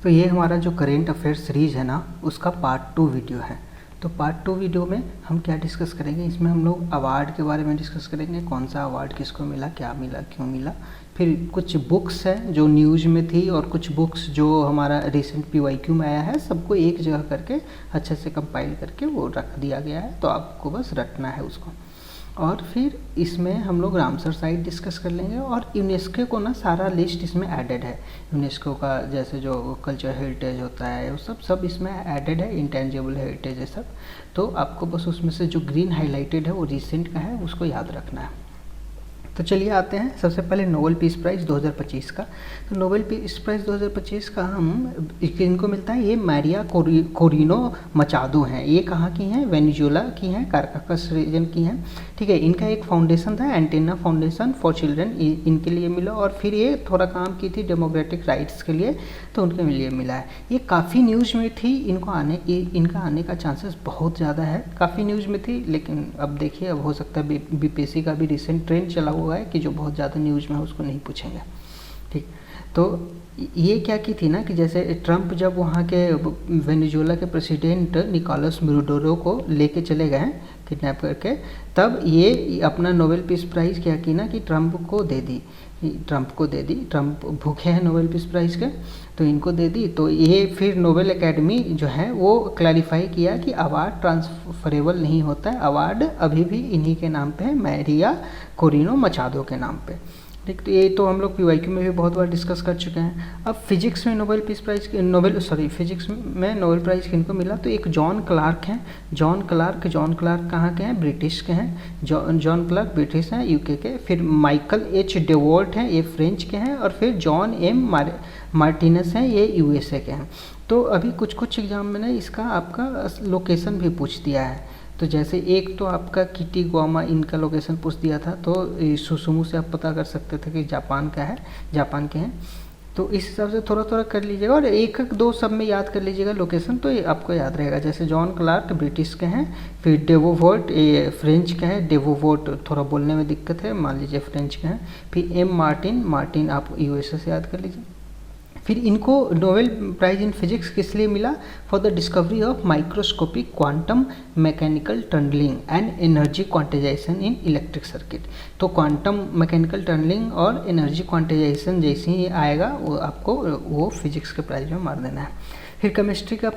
तो ये हमारा जो करेंट अफेयर सीरीज़ है ना, उसका पार्ट 2 वीडियो है। तो पार्ट 2 वीडियो में हम क्या डिस्कस करेंगे, इसमें हम लोग अवार्ड के बारे में डिस्कस करेंगे, कौन सा अवार्ड किसको मिला, क्या मिला, क्यों मिला। फिर कुछ बुक्स हैं जो न्यूज़ में थी और कुछ बुक्स जो हमारा रिसेंट PYQ में आया है, सबको एक जगह करके अच्छे से कंपाइल करके वो रख दिया गया है, तो आपको बस रटना है उसको। और फिर इसमें हम लोग रामसर साइट डिस्कस कर लेंगे और यूनेस्को को ना सारा लिस्ट इसमें ऐडेड है। यूनेस्को का जैसे जो कल्चर हेरिटेज होता है वो सब इसमें ऐडेड है, इंटेंजिबल हेरिटेज है सब। तो आपको बस उसमें से जो ग्रीन हाईलाइटेड है वो रिसेंट का है, उसको याद रखना है। तो चलिए आते हैं सबसे पहले नोबेल पीस प्राइज़ 2025 का। तो नोबेल पीस प्राइज़ 2025 का हम इनको मिलता है, ये मैरिया कोरिनो मचादो हैं। ये कहाँ की हैं? वेनेजुएला की हैं, काराकस रीजन की हैं। ठीक है, इनका एक फाउंडेशन था, एंटेना फाउंडेशन फॉर चिल्ड्रन, इनके लिए मिला। और फिर ये थोड़ा काम की थी डेमोक्रेटिक राइट्स के लिए, तो उनके लिए मिला है। ये काफ़ी न्यूज़ में थी, इनका आने का चांसेस बहुत ज़्यादा है। काफ़ी न्यूज़ में थी, लेकिन अब देखिए, अब हो सकता है BPSC का भी रिसेंट ट्रेंड चला हुआ है कि जो बहुत ज़्यादा न्यूज़ में है उसको नहीं पूछेंगे। ठीक, तो ये क्या की थी ना कि जैसे ट्रंप जब वहाँ के वेनेजुएला के प्रेसिडेंट निकोलस मडुरो को लेके चले गए किडनैप करके, तब ये अपना नोबेल पीस प्राइज़ क्या की ना कि ट्रंप को दे दी। ट्रंप भूखे हैं नोबेल पीस प्राइज़ के, तो इनको दे दी। तो ये फिर नोबेल एकेडमी जो है वो क्लैरिफाई किया कि अवार्ड ट्रांसफरेबल नहीं होता है, अवार्ड अभी भी इन्हीं के नाम पे है, मैरिया कोरिनो मचादो के नाम पे। ठीक, तो ये तो हम लोग PYQ में भी बहुत बार डिस्कस कर चुके हैं। अब फिजिक्स में फिजिक्स में नोबेल प्राइज़ किनको मिला? तो एक जॉन क्लार्क हैं। जॉन क्लार्क कहाँ के हैं? ब्रिटिश के हैं। जॉन क्लार्क ब्रिटिश हैं, UK के। फिर माइकल H डेवोर्ट हैं, ये फ्रेंच के हैं। और फिर जॉन M मार्टिनस हैं, ये USA के हैं। तो अभी कुछ एग्जाम में ना इसका आपका लोकेशन भी पूछ दिया है। तो जैसे एक तो आपका किटीगोमा, इनका लोकेशन पूछ दिया था, तो सुसुमू से आप पता कर सकते थे कि जापान के हैं। तो इस हिसाब से थोड़ा कर लीजिएगा और एक दो सब में याद कर लीजिएगा लोकेशन, तो ये आपको याद रहेगा। जैसे जॉन क्लार्क ब्रिटिश के हैं, फिर डेवोवोर्ट ये फ्रेंच के हैं। डेवोवोर्ट थोड़ा बोलने में दिक्कत है, मान लीजिए फ्रेंच के हैं। फिर M मार्टिन आप USA से याद कर लीजिए। फिर इनको नोबेल प्राइज़ इन फिजिक्स किस लिए मिला? For the discovery of microscopic quantum mechanical tunneling and energy quantization in electric circuit. तो क्वांटम मैकेनिकल टनलिंग और एनर्जी क्वांटाइजेशन जैसे ही आएगा वो आपको वो फिजिक्स के प्राइज में मार देना है। फिर केमिस्ट्री का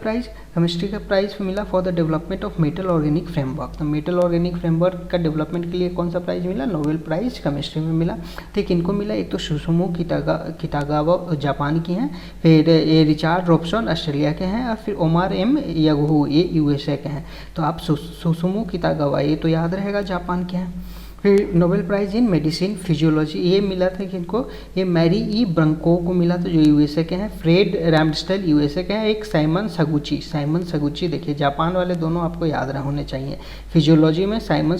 प्राइज़ मिला for the development of metal organic framework. तो मेटल ऑर्गेनिक फ्रेमवर्क का डेवलपमेंट के लिए कौन सा प्राइज़ मिला? नोबेल प्राइज़ केमिस्ट्री में मिला। ठीक, इनको मिला। एक तो सुसुमो किटागावा जापान की हैं, फिर ये रिचार्ड रॉबसन ऑस्ट्रेलिया के हैं, और फिर ओमार M यागुहू ये USA के हैं। तो आप सुसुमो किटागावा ये तो याद रहेगा, जापान के हैं। फिर नोबेल प्राइज़ इन मेडिसिन फिजियोलॉजी ये मिला था किनको? ये मैरी E ब्रंको को मिला था, जो USA के हैं। फ्रेड रैमस्टेल USA के हैं। एक साइमन सगुची देखिए, जापान वाले दोनों आपको याद होने चाहिए। फिजियोलॉजी में साइमन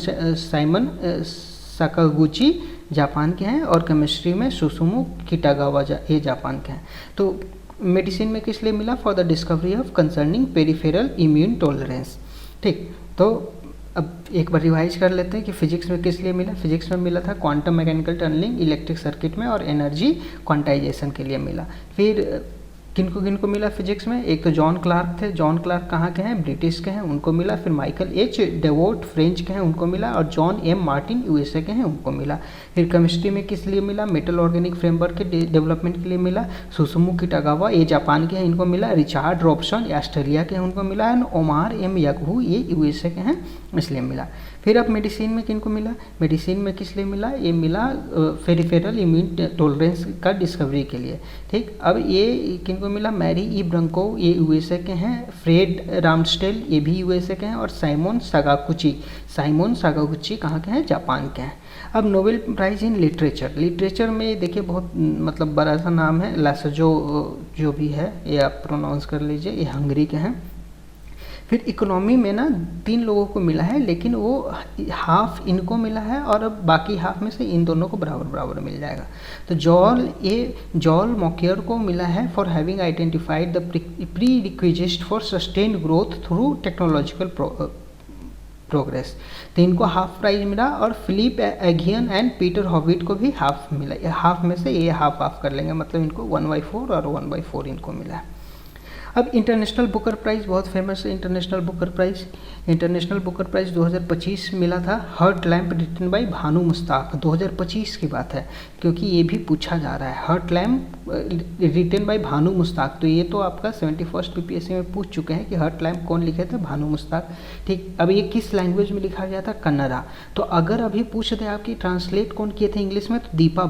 साकागुची जापान के हैं, और केमिस्ट्री में सुसुमो किटागावा ये जापान के हैं। तो मेडिसिन में किस लिए मिला? For the discovery of concerning peripheral immune tolerance. ठीक, तो अब एक बार रिवाइज कर लेते हैं कि फिजिक्स में किस लिए मिला। फिजिक्स में मिला था quantum mechanical tunneling electric circuit में, और एनर्जी क्वांटाइजेशन के लिए मिला। फिर किनको मिला फिजिक्स में? एक तो जॉन क्लार्क थे। जॉन क्लार्क कहाँ के हैं? ब्रिटिश के हैं, उनको मिला। फिर माइकल H डेवोर्ट फ्रेंच के हैं, उनको मिला। और जॉन M मार्टिन USA के हैं, उनको मिला। फिर केमिस्ट्री में किस लिए मिला? मेटल ऑर्गेनिक फ्रेमवर्क के डेवलपमेंट के लिए मिला। सुसुमो किटागावा ये जापान के हैं, इनको मिला। रिचार्ड रॉबसन ये ऑस्ट्रेलिया के हैं, उनको मिला। एंड ओमार M यागुहू ये USA के हैं, इसलिए मिला। फिर अब मेडिसिन में किनको मिला? मेडिसिन में किस लिए मिला? ये मिला पेरिफेरल इम्यून टॉलरेंस का डिस्कवरी के लिए। ठीक, अब ये किनको मिला? मैरी E ब्रंको ये USA के हैं। फ्रेड रामस्टेल ये भी USA के हैं। और साइमन साकागुची कहाँ के हैं? जापान के हैं। अब नोबेल प्राइज़ इन लिटरेचर में देखिए बहुत मतलब बड़ा सा नाम है, लासजो जो भी है ये आप प्रोनाउंस कर लीजिए, ये हंगरी के हैं। फिर इकोनॉमी में ना 3 लोगों को मिला है, लेकिन वो हाफ इनको मिला है और अब बाकी हाफ में से इन दोनों को बराबर मिल जाएगा। तो जॉल मॉकियर को मिला है for having identified the prerequisites for sustained growth through technological progress. तो इनको हाफ प्राइज मिला। और Philippe Aghion and Peter Howitt को भी हाफ मिला। हाफ में से ये हाफ कर लेंगे, मतलब इनको 1/4 और 1/4 इनको मिला है। अब इंटरनेशनल बुकर प्राइज़ बहुत फेमस है। इंटरनेशनल बुकर प्राइज़ 2025 मिला था heart lamp written by Banu Mushtaq. 2025 की बात है, क्योंकि ये भी पूछा जा रहा है, heart lamp written by Banu Mushtaq. तो ये तो आपका 71st PPSC में पूछ चुके हैं कि हर्ट लैम्प कौन लिखे थे, भानु मुश्ताक। ठीक, अब ये किस लैंग्वेज में लिखा गया था, कन्नड़ा। तो अगर अभी पूछ दे आपकी ट्रांसलेट कौन किए थे इंग्लिश में, तो दीपा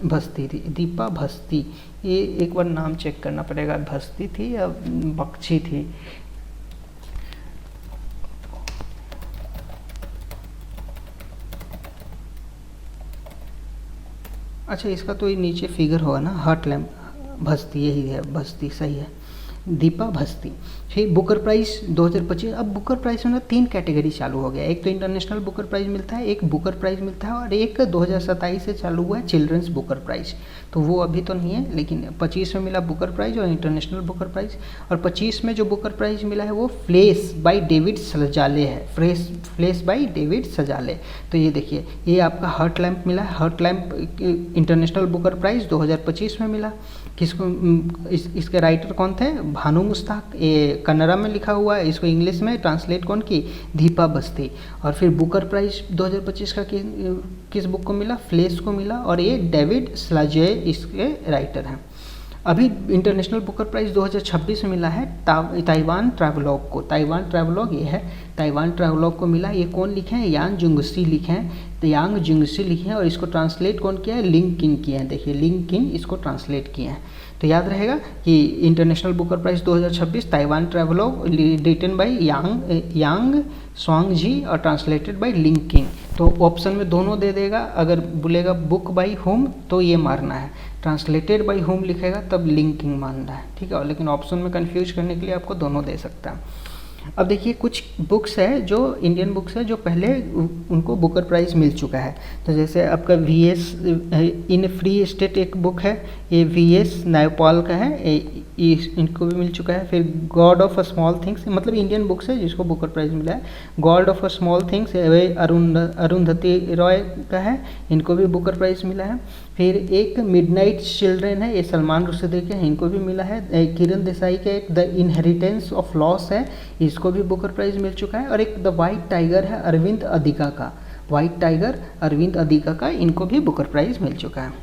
भस्ती थी, दीपा भस्ती। ये एक बार नाम चेक करना पड़ेगा, भस्ती थी या बख्शी थी। अच्छा, इसका तो ये नीचे फिगर होगा ना, हर्ट लैम्प, भस्ती, यही है, भस्ती सही है, दीपा भस्ती। फिर बुकर प्राइज़ 2025। अब बुकर प्राइज़ में ना 3 कैटेगरी चालू हो गया, एक तो इंटरनेशनल बुकर प्राइज़ मिलता है, एक बुकर प्राइज़ मिलता है, और एक 2027 से चालू हुआ है चिल्ड्रंस बुकर प्राइज़। तो वो अभी तो नहीं है, लेकिन 25 में मिला बुकर प्राइज़ और इंटरनेशनल बुकर प्राइज़। और 25 में जो बुकर प्राइज़ मिला है वो फ्लेस बाय डेविड सजाले है, फ्लेस बाय डेविड सजाले। तो ये देखिए, ये आपका हर्ट लैम्प मिला है, heart lamp international Booker prize 2025 में मिला। किसको, इसके राइटर कौन थे, भानु मुश्ताक। ये कन्नड़ा में लिखा हुआ है, इसको इंग्लिश में ट्रांसलेट कौन की, दीपा भस्ती। और फिर बुकर प्राइज़ 2025 का किस बुक को मिला, फ्लेस को मिला, और ये डेविड स्लाजे इसके राइटर हैं। अभी इंटरनेशनल बुकर प्राइज़ 2026 में मिला है ताइवान ट्रैवलॉग को। ताइवान ट्रैवलॉग ये है, ताइवान ट्रैवलॉग को मिला। ये कौन लिखे हैं, यांग जुंगसी लिखे हैं, तो यांग जुंगसी लिखे हैं, और इसको ट्रांसलेट कौन किया है, लिंग किन किए हैं। देखिए, लिंग किन इसको ट्रांसलेट किए हैं। तो याद रहेगा कि International Booker Prize 2026 Taiwan travelogue written by Yang Shuangzi और ट्रांसलेटेड बाय लिंग किन। तो ऑप्शन में दोनों दे देगा, अगर बोलेगा बुक बाय होम तो ये मारना है, ट्रांसलेटेड बाय होम लिखेगा तब लिंग किन मानना है, ठीक है। लेकिन ऑप्शन में कंफ्यूज करने के लिए आपको दोनों दे सकता है। अब देखिए, कुछ बुक्स है जो इंडियन बुक्स है जो पहले उनको बुकर प्राइज़ मिल चुका है। तो जैसे आपका VS इन फ्री स्टेट एक बुक है, ये VS नायपाल का है, इनको भी मिल चुका है। फिर God of a small things, मतलब इंडियन बुक्स है जिसको बुकर प्राइज़ मिला है। God of a small things Arundhati Roy का है, इनको भी बुकर प्राइज़ मिला है। फिर एक मिडनाइट चिल्ड्रेन है, ये सलमान रुश्दी के हैं, इनको भी मिला है। किरण देसाई का एक द इनहेरिटेंस ऑफ लॉस है, इसको भी बुकर प्राइज़ मिल चुका है। और एक द वाइट टाइगर है अरविंद अधिका का, वाइट टाइगर अरविंद अधिका का, इनको भी बुकर प्राइज़ मिल चुका है।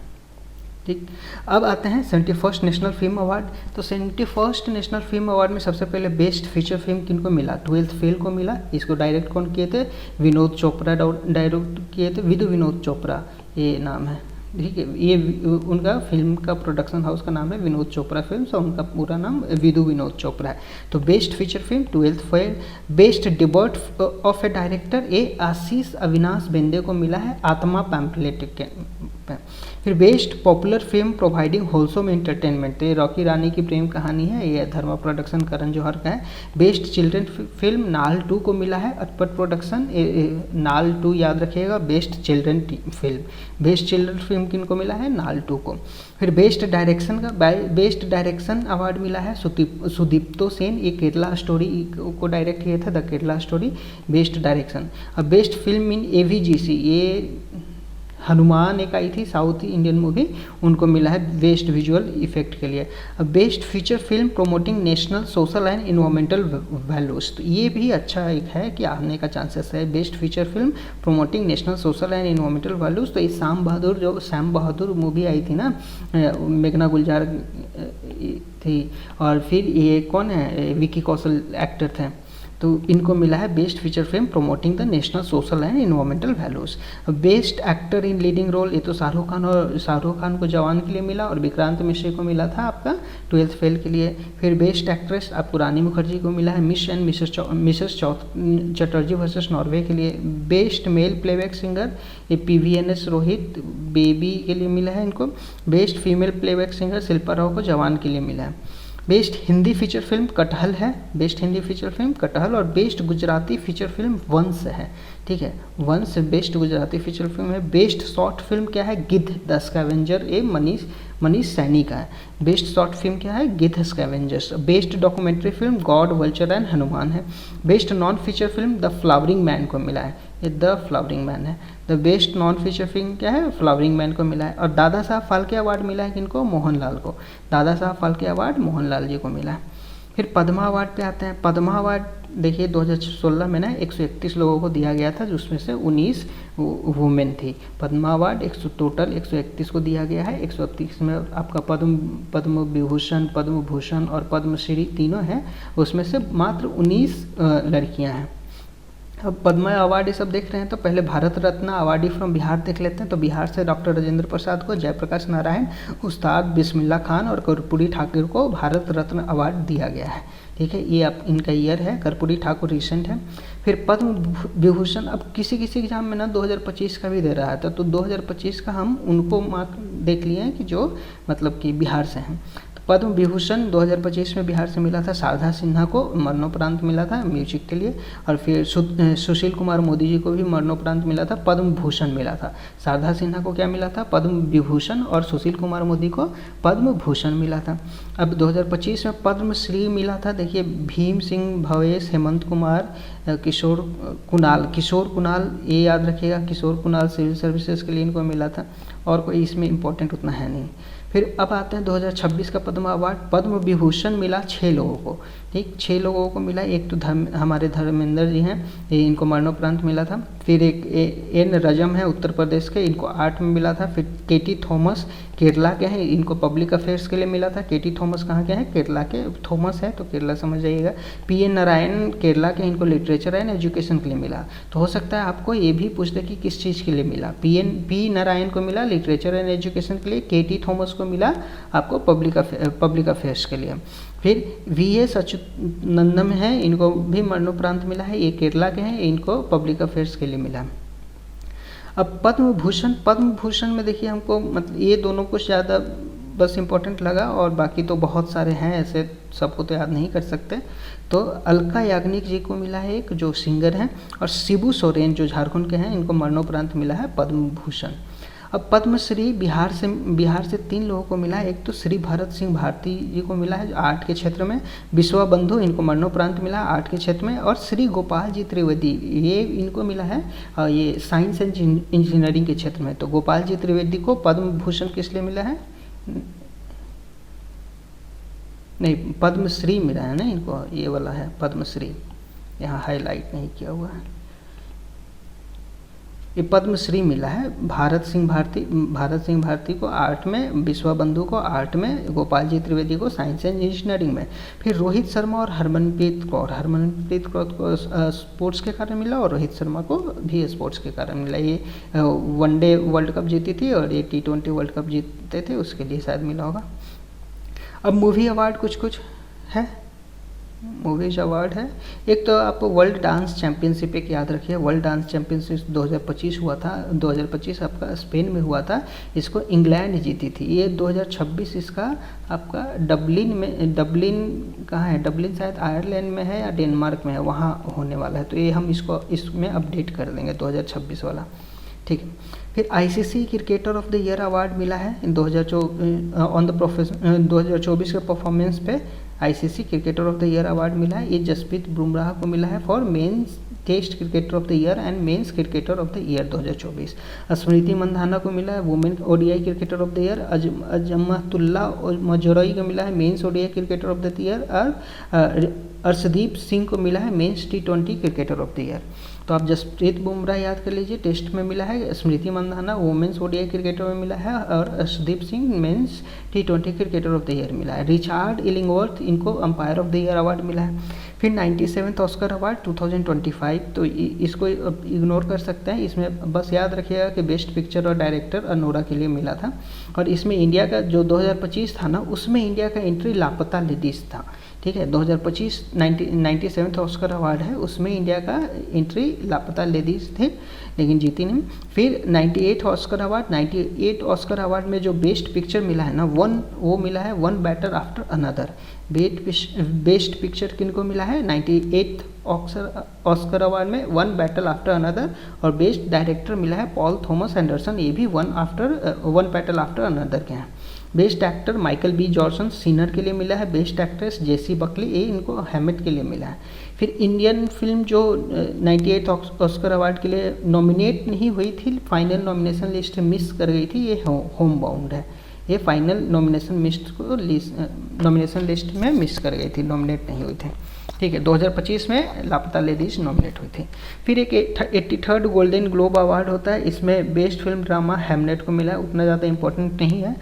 ठीक, अब आते हैं 71st नेशनल फिल्म अवार्ड। तो 71st नेशनल फिल्म अवार्ड में सबसे पहले बेस्ट फीचर फिल्म किनको मिला, 12th फेल को मिला। इसको डायरेक्ट कौन किए थे, विनोद चोपड़ा डायरेक्ट किए थे, विनोद चोपड़ा ये नाम है, ठीक है। ये उनका फिल्म का प्रोडक्शन हाउस का नाम है विनोद चोपड़ा फिल्म्स, और उनका पूरा नाम विनोद चोपड़ा है। तो best feature film 12th fail. Best debut of a director Ashish Avinash Bende को मिला है आत्मा पैम्पलेट के। फिर best popular film providing wholesome entertainment, ये रॉकी रानी की प्रेम कहानी है, ये धर्मा प्रोडक्शन करण जौहर का है। बेस्ट चिल्ड्रन फिल्म नाल 2 को मिला है अटपट प्रोडक्शन, नाल 2 याद रखिएगा, best children film. Best children film किनको मिला है, नाल 2 को। फिर बेस्ट डायरेक्शन अवार्ड मिला है सुदीप्तो सेन, ये केरला स्टोरी को डायरेक्ट किया था, the Kerala story, best direction. अब बेस्ट फिल्म इन AVGC, ये हनुमान एक आई थी साउथ इंडियन मूवी, उनको मिला है बेस्ट विजुअल इफेक्ट के लिए। अब best feature film promoting national social and environmental values, तो ये भी अच्छा एक है कि आने का चांसेस है। Best feature film promoting national social and environmental values, तो ये श्याम बहादुर मूवी आई थी ना, मेघना गुलजार थी, और फिर ये कौन है, विकी कौशल एक्टर थे, तो इनको मिला है best feature film promoting the national social and environmental values. Best actor in leading role, ये तो शाहरुख खान को जवान के लिए मिला, और विक्रांत मिश्री को मिला था आपका 12th फेल के लिए। फिर बेस्ट एक्ट्रेस आपको रानी मुखर्जी को मिला है miss and Mrs Chatterjee versus Norway के लिए। बेस्ट मेल प्लेबैक सिंगर ये PVNS रोहित बेबी के लिए मिला है इनको। Best female playback singer Shilpa Rao को जवान के लिए मिला है। बेस्ट हिंदी फीचर फिल्म कटहल है, बेस्ट हिंदी फीचर फिल्म कटहल। और बेस्ट गुजराती फीचर फिल्म वंश है, ठीक है, वंश बेस्ट गुजराती फीचर फिल्म है। बेस्ट शॉर्ट फिल्म क्या है, गिद्ध द स्कैवेंजर, ये मनीष सैनी का है। बेस्ट शॉर्ट फिल्म क्या है, Giddh scavengers. Best documentary film God vulture and Hanuman है। Best non feature film the flowering man को मिला है, ये द फ्लावरिंग मैन है। The best non feature film क्या है, फ्लावरिंग मैन को मिला है। और दादा साहब फाल्के अवार्ड मिला है किनको, मोहनलाल को। दादा साहब फाल्के अवार्ड मोहनलाल जी को मिला है। फिर पद्मा अवार्ड पे आते हैं। पद्मा अवार्ड देखिए 2016 में ना 131 लोगों को दिया गया था, जिसमें से 19 वुमेन थी। पद्मा अवार्ड टोटल 131 को दिया गया है। 131 में आपका पद्म विभूषण, पद्म भूषण और पद्मश्री तीनों हैं, उसमें से मात्र 19 लड़कियां हैं। अब पद्मा अवार्ड ये सब देख रहे हैं तो पहले भारत रत्न अवार्डी फ्रॉम बिहार देख लेते हैं। तो बिहार से डॉक्टर राजेंद्र प्रसाद को, जयप्रकाश नारायण, उस्ताद बिस्मिल्लाह खान और कर्पूरी ठाकुर को भारत रत्न अवार्ड दिया गया है। ठीक है, ये आप इनका ईयर है। कर्पूरी ठाकुर रिसेंट है। फिर पद्म विभूषण अब किसी किसी एग्जाम में ना 2025 का भी दे रहा था, तो 2025 का हम उनको मार्क देख लिए हैं कि जो मतलब कि बिहार से हैं। पद्म विभूषण 2025 में बिहार से मिला था शारदा सिन्हा को, मरणोपरांत मिला था म्यूजिक के लिए। और फिर सुशील कुमार मोदी जी को भी मरणोपरांत मिला था, पद्म भूषण मिला था। शारदा सिन्हा को क्या मिला था? पद्म विभूषण। और सुशील कुमार मोदी को पद्म भूषण मिला था। अब 2025 में पद्मश्री मिला था, देखिए भीम सिंह भवेश, हेमंत कुमार, किशोर कुणाल, ये याद रखिएगा, किशोर कुणाल सिविल सर्विसेज के लिए इनको मिला था। और कोई इसमें इम्पोर्टेंट उतना है नहीं। फिर अब आते हैं 2026 का पद्म अवार्ड। पद्म विभूषण मिला 6 लोगों को, ठीक, 6 लोगों को मिला। एक तो हमारे धर्मेंद्र जी हैं, ये इनको मरणोपरांत मिला था। फिर एक एन रजम है उत्तर प्रदेश के, इनको आर्ट में मिला था। फिर केटी थॉमस केरला के हैं, इनको पब्लिक अफेयर्स के लिए मिला था। केटी थॉमस कहाँ के हैं? केरला के, थॉमस है तो केरला समझ जाइएगा। PN नारायण केरला के, इनको लिटरेचर एंड एजुकेशन के लिए मिला। तो हो सकता है आपको ये भी पूछ दे कि किस चीज़ के लिए मिला। P नारायण को मिला लिटरेचर एंड एजुकेशन के लिए, KT थॉमस को मिला आपको पब्लिक अफेयर्स के लिए। फिर VS अच्युतानंदन है, इनको भी मरणोपरांत मिला है, ये केरला के हैं, इनको पब्लिक अफेयर्स के लिए मिला। अब पद्म भूषण में देखिए हमको मतलब ये दोनों कुछ ज़्यादा बस इम्पोर्टेंट लगा, और बाकी तो बहुत सारे हैं, ऐसे सबको तो याद नहीं कर सकते। तो अलका याग्निक जी को मिला है एक, जो सिंगर हैं, और शिबू सोरेन जो झारखंड के हैं, इनको मरणोपरांत मिला है पद्म भूषण। अब पद्मश्री बिहार से 3 लोगों को मिला है। एक तो श्री भरत सिंह भारती जी को मिला है आर्ट के क्षेत्र में, विश्वा बंधु इनको मरणोपरांत मिला आर्ट के क्षेत्र में, और श्री गोपाल जी त्रिवेदी ये इनको मिला है ये साइंस एंड इंजीनियरिंग के क्षेत्र में। तो गोपाल जी त्रिवेदी को पद्म भूषण किस लिए मिला है? नहीं, पद्मश्री मिला है ना इनको, ये वाला है पद्मश्री, यहाँ हाईलाइट नहीं किया हुआ है। ये पद्मश्री मिला है भारत सिंह भारती को आर्ट में, विश्वा बंधु को आर्ट में, गोपाल जी त्रिवेदी को साइंस एंड इंजीनियरिंग में। फिर रोहित शर्मा और हरमनप्रीत कौर को स्पोर्ट्स के कारण मिला, और रोहित शर्मा को भी स्पोर्ट्स के कारण मिला। ये वनडे वर्ल्ड कप जीती थी और ये T20 वर्ल्ड कप जीतते थे, उसके लिए शायद मिला होगा। अब मूवी अवार्ड कुछ है, मूवीज अवार्ड है। एक तो आप वर्ल्ड डांस चैंपियनशिप एक याद रखिए, वर्ल्ड डांस चैंपियनशिप 2025 हुआ था, 2025 आपका स्पेन में हुआ था, इसको इंग्लैंड जीती थी। ये 2026 इसका आपका डबलिन कहाँ है? डबलिन शायद आयरलैंड में है या डेनमार्क में है, वहाँ होने वाला है। तो ये हम इसमें अपडेट कर देंगे 2026 वाला, ठीक है। फिर ICC cricketer of the year award मिला है 2024 के परफॉर्मेंस पे ICC cricketer of the year award मिला है। ये जसप्रीत बुमराह को मिला है for men's test cricketer of the year and men's cricketer of the year 2024। Smriti Mandhana को मिला है women ODI cricketer of the year. Azmatullah मजरोई को मिला है men's ODI cricketer of the year. और अर्शदीप सिंह को मिला है men's T20 cricketer of the year. तो आप जसप्रीत बुमराह याद कर लीजिए, टेस्ट में मिला है। Smriti Mandhana women's ODI cricketer में मिला है, और Arshdeep Singh men's T20 cricketer of the year मिला है। रिचार्ड इलिंगवर्थ इनको umpire of the year award मिला है। फिर 97th ऑस्कर अवार्ड 2025, तो इसको इग्नोर कर सकते हैं। इसमें बस याद रखिएगा कि बेस्ट पिक्चर और डायरेक्टर अनोरा के लिए मिला था। और इसमें इंडिया का जो 2025 था ना, उसमें इंडिया का एंट्री लापता लेडीज़ था, ठीक है। 2025 97th ऑस्कर अवार्ड है, उसमें इंडिया का एंट्री लापता लेडीज़ थे, लेकिन जीती नहीं। फिर 98 ऑस्कर अवार्ड में जो बेस्ट पिक्चर मिला है ना, वो मिला है one battle after another. Best picture किनको मिला है? 98 ऑस्कर अवार्ड में वन बैटल आफ्टर अनदर। और बेस्ट डायरेक्टर मिला है पॉल थॉमस एंडरसन, ये भी वन बैटल आफ्टर अनदर के हैं। Best actor Michael B Jordan Sinner के लिए मिला है। बेस्ट एक्ट्रेस जेसी बकली, ये इनको हैमिट के लिए मिला है। फिर इंडियन फिल्म जो 98 ऑस्कर अवार्ड के लिए नॉमिनेट नहीं हुई थी, फाइनल नॉमिनेशन लिस्ट मिस कर गई थी, ये होम बाउंड है। ये फाइनल नॉमिनेशन लिस्ट में मिस कर गई थी, नॉमिनेट नहीं हुई थी। ठीक है, 2025 में लापता लेडीज नॉमिनेट हुई थी। फिर एक 83rd गोल्डन ग्लोब अवार्ड होता है, इसमें बेस्ट फिल्म ड्रामा हेमनेट को मिला है, उतना ज़्यादा इंपॉर्टेंट नहीं है।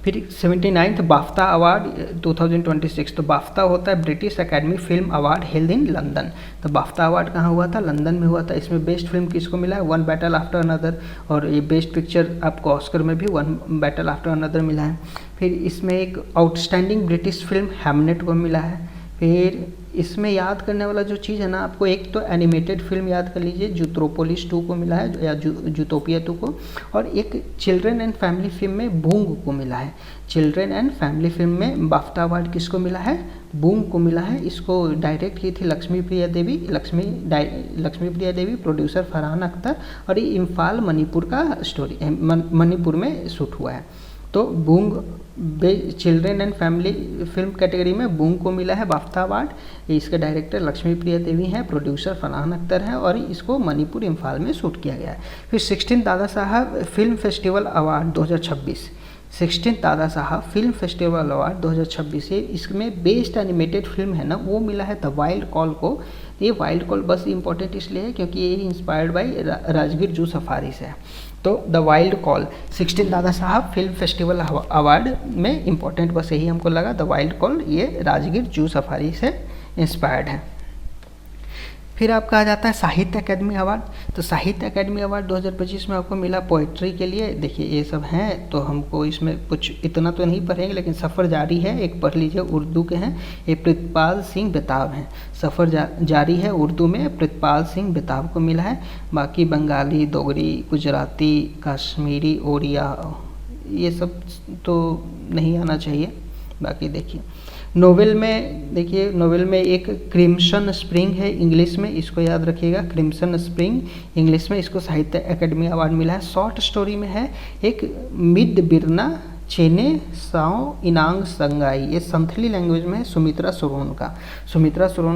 फिर 79th बाफ्ता अवार्ड 2026, तो बाफ्ता होता है British academy film award held in London. तो बाफ्ता अवार्ड कहाँ हुआ था? लंदन में हुआ था। इसमें बेस्ट फिल्म किसको मिला है? वन बैटल आफ्टर अनदर, और ये बेस्ट पिक्चर आपको ऑस्कर में भी वन बैटल आफ्टर अनदर मिला है। फिर इसमें एक आउटस्टैंडिंग ब्रिटिश फिल्म हेमनेट को मिला है। फिर इसमें याद करने वाला जो चीज़ है ना, आपको एक तो एनिमेटेड फिल्म याद कर लीजिए, जूट्रोपोलिस 2 को मिला है, या जूटोपिया 2 को, और एक चिल्ड्रन एंड फैमिली फिल्म में बूंग को मिला है। चिल्ड्रन एंड फैमिली फिल्म में बाफ्ता अवार्ड किसको मिला है? बूंग को मिला है। इसको डायरेक्ट की थी लक्ष्मी प्रिया देवी, प्रोड्यूसर फरहान अख्तर, और ये इम्फाल मणिपुर का स्टोरी मणिपुर में शूट हुआ है। तो Boong children and family film category में बूंग को मिला है बाफ्ता अवार्ड। इसके डायरेक्टर लक्ष्मी प्रिया देवी हैं, प्रोड्यूसर फरहान अख्तर हैं, और इसको मणिपुर इम्फाल में शूट किया गया है। फिर 16 Dada Saheb film festival award 2026, 16 Dada Saheb film festival award 2026 है। इसमें बेस्ट एनिमेटेड फिल्म है ना, वो मिला है द वाइल्ड कॉल को। ये वाइल्ड कॉल बस इंपॉर्टेंट इसलिए है क्योंकि ये inspired by Rajgir zoo safari से है। तो the wild call 16 Dada Saheb film festival award में इंपॉर्टेंट बस यही हमको लगा, द वाइल्ड कॉल, ये राजगीर जू सफारी से इंस्पायर्ड है। फिर आपका आ जाता है साहित्य अकेडमी अवार्ड। तो साहित्य अकेडमी अवार्ड 2025 में आपको मिला पोइट्री के लिए। देखिए ये सब हैं, तो हमको इसमें कुछ इतना तो नहीं पढ़ेंगे, लेकिन सफ़र जारी है एक पढ़ लीजिए, उर्दू के हैं, ये प्रितपाल सिंह बेताब हैं। सफ़र जारी है उर्दू में प्रितपाल सिंह बेताब को मिला है। बाकी बंगाली, दोगरी, गुजराती, कश्मीरी, ओडिया, ये सब तो नहीं आना चाहिए। बाकी देखिए नोवेल में, देखिए नोवेल में एक क्रिम्सन स्प्रिंग है इंग्लिश में, इसको याद रखिएगा, क्रिम्सन स्प्रिंग इंग्लिश में, इसको साहित्य अकेडमी अवार्ड मिला है। शॉर्ट स्टोरी में है एक मिड बिरना चेने साओ इनांग संगाई, ये संथली लैंग्वेज में है, सुमित्रा सोरोन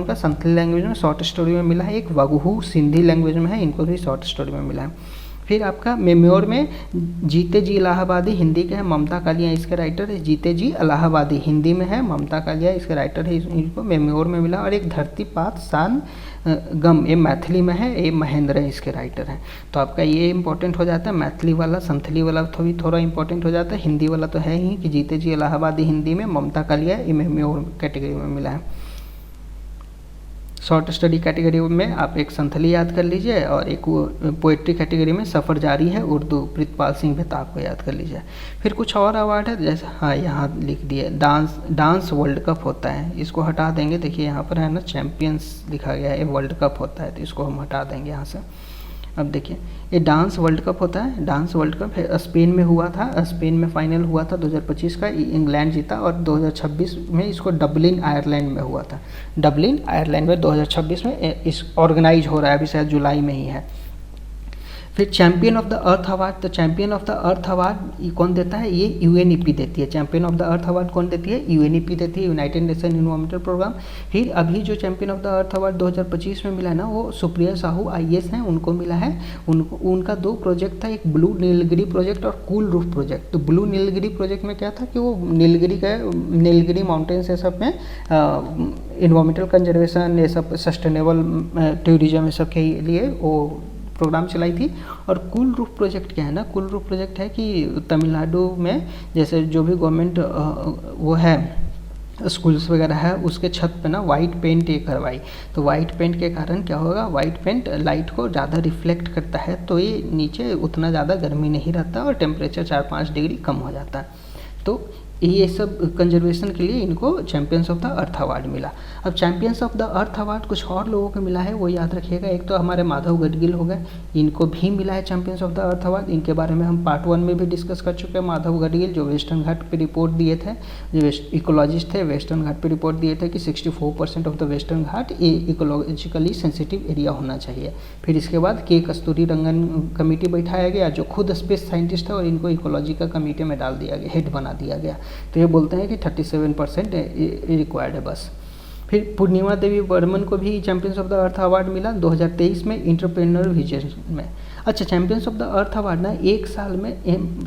का संथली लैंग्वेज में शॉर्ट स्टोरी में मिला है। एक वगहू सिंधी लैंग्वेज में है, इनको भी शॉर्ट स्टोरी में मिला है। फिर आपका मेम्योर में जीते जी इलाहाबादी, हिंदी के हैं, ममता कालिया इसके राइटर है। जीते जी इलाहाबादी हिंदी में है, ममता कालिया इसके राइटर है, इनको मेम्योर में मिला। और एक धरती पात शान गम, ये मैथिली में है, ये महेंद्र है इसके राइटर हैं। तो आपका ये इंपॉर्टेंट हो जाता है, मैथिली वाला, संथली वाला थोड़ा इंपॉर्टेंट हो जाता है, हिंदी वाला तो है ही कि जीते जी इलाहाबादी हिंदी में, ममता कालिया ये मेम्योर कैटेगरी में मिला है। शॉर्ट स्टडी कैटेगरी में आप एक संथली याद कर लीजिए, और एक पोएट्री कैटेगरी में सफ़र जारी है उर्दू, प्रितपाल सिंह बेताब को याद कर लीजिए। फिर कुछ और अवार्ड है, जैसे हाँ यहाँ लिख दिए, डांस वर्ल्ड कप होता है, इसको हटा देंगे। देखिए यहाँ पर है ना चैम्पियंस लिखा गया है, ये वर्ल्ड कप होता है, तो इसको हम हटा देंगे यहाँ से। अब देखिए ये डांस वर्ल्ड कप होता है, डांस वर्ल्ड कप है, स्पेन में हुआ था, स्पेन में फाइनल हुआ था 2025 का, इंग्लैंड जीता, और 2026 में इसको डबलिन आयरलैंड में हुआ था। डबलिन आयरलैंड में 2026 में इस ऑर्गेनाइज हो रहा है, अभी शायद जुलाई में ही है। फिर champion of the earth award, तो champion of the earth award कौन देता है? ये यूएनईपी देती है। Champion of the earth award कौन देती है? यूएनईपी देती है, यूनाइटेड नेशन इन्वायरमेंटल प्रोग्राम। फिर अभी जो champion of the earth award 2025 में मिला ना, वो सुप्रिया साहू आईएएस हैं, उनको मिला है। उनका 2 प्रोजेक्ट था, एक ब्लू नीलगिरी प्रोजेक्ट और कूल रूफ प्रोजेक्ट। तो ब्लू नीलगिरी प्रोजेक्ट में क्या था कि वो नीलगिरी माउंटेन्स ये सब में इन्वायरमेंटल कंजर्वेशन, ये सब सस्टेनेबल टूरिज्म ये सब के लिए वो प्रोग्राम चलाई थी। और कूल रूफ प्रोजेक्ट क्या है ना, कूल रूफ प्रोजेक्ट है कि तमिलनाडु में जैसे जो भी गवर्नमेंट वो है स्कूल्स वगैरह है, उसके छत पे ना वाइट पेंट ये करवाई। तो वाइट पेंट के कारण क्या होगा, वाइट पेंट लाइट को ज़्यादा रिफ्लेक्ट करता है, तो ये नीचे उतना ज़्यादा गर्मी नहीं रहता और टेम्परेचर 4-5 डिग्री कम हो जाता है। तो ये सब कंजर्वेशन के लिए इनको champions of the earth award मिला। अब champions of the earth award कुछ और लोगों को मिला है, वो याद रखिएगा। एक तो हमारे माधव गडगिल हो गए, इनको भी मिला है champions of the earth award. इनके बारे में हम पार्ट 1 में भी डिस्कस कर चुके हैं। माधव गडगिल जो वेस्टर्न घाट पे रिपोर्ट दिए थे, जो इकोलॉजिस्ट थे, वेस्टर्न घाट पे रिपोर्ट दिए थे कि 64% ऑफ द वेस्टर्न घाट ये इकोलॉजिकली सेंसिटिव एरिया होना चाहिए। फिर इसके बाद के कस्तूरी रंगन कमेटी बैठाया गया, जो खुद स्पेस साइंटिस्ट है, और इनको इकोलॉजी का कमेटी में डाल दिया गया, हेड बना दिया गया। तो ये बोलते हैं कि 37% रिक्वायर्ड है बस। फिर पूर्णिमा देवी बर्मन को भी champions of the earth award मिला 2023 में इंटरप्रेन्योर विजन में। अच्छा, champions of the earth award ना एक साल में